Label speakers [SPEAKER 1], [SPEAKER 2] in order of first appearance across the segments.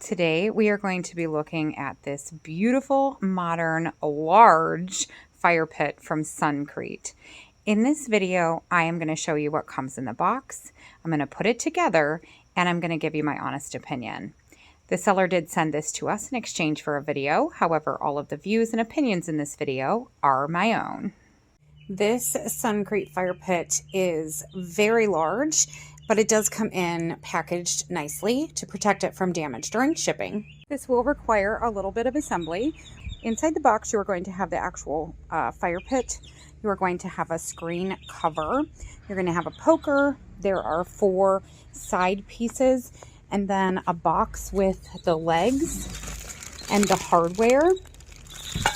[SPEAKER 1] Today we are going to be looking at this beautiful, modern, large fire pit from SUNCREAT. In this video, I am going to show you what comes in the box. I'm going to put it together and I'm going to give you my honest opinion. The seller did send this to us in exchange for a video. However, all of the views and opinions in this video are my own. This SUNCREAT fire pit is very large, but it does come in packaged nicely to protect it from damage during shipping. This will require a little bit of assembly. Inside the box, you are going to have the actual fire pit. You are going to have a screen cover. You're going to have a poker. There are 4 side pieces, and then a box with the legs and the hardware.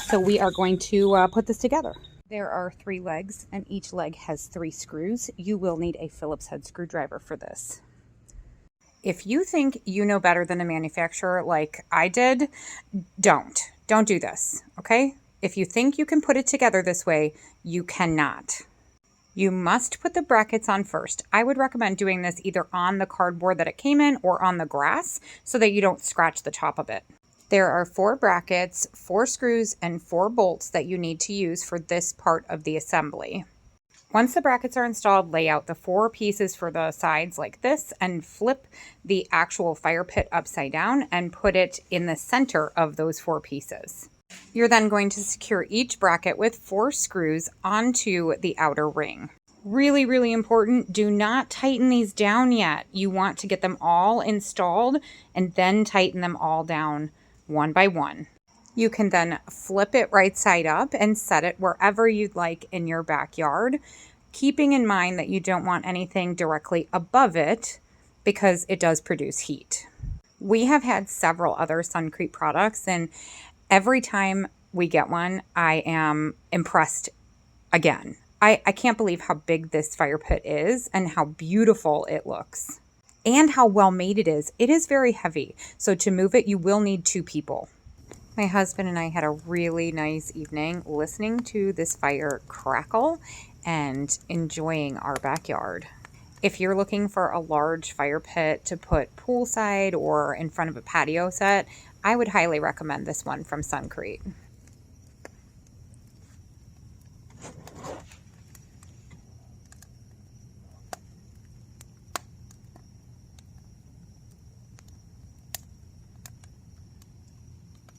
[SPEAKER 1] So we are going to put this together. There are 3 legs and each leg has 3 screws. You will need a Phillips head screwdriver for this. If you think you know better than a manufacturer like I did, don't do this, okay? If you think you can put it together this way, you cannot. You must put the brackets on first. I would recommend doing this either on the cardboard that it came in or on the grass so that you don't scratch the top of it. There are 4 brackets, 4 screws, and 4 bolts that you need to use for this part of the assembly. Once the brackets are installed, lay out the 4 pieces for the sides like this and flip the actual fire pit upside down and put it in the center of those 4 pieces. You're then going to secure each bracket with 4 screws onto the outer ring. Really, really important, do not tighten these down yet. You want to get them all installed and then tighten them all down one by one. You can then flip it right side up and set it wherever you'd like in your backyard, keeping in mind that you don't want anything directly above it because it does produce heat. We have had several other SUNCREAT products, and every time we get one, I am impressed again. I can't believe how big this fire pit is and how beautiful it looks. And how well made it is. It is very heavy, so to move it, you will need 2 people. My husband and I had a really nice evening listening to this fire crackle and enjoying our backyard. If you're looking for a large fire pit to put poolside or in front of a patio set, I would highly recommend this one from SUNCREAT.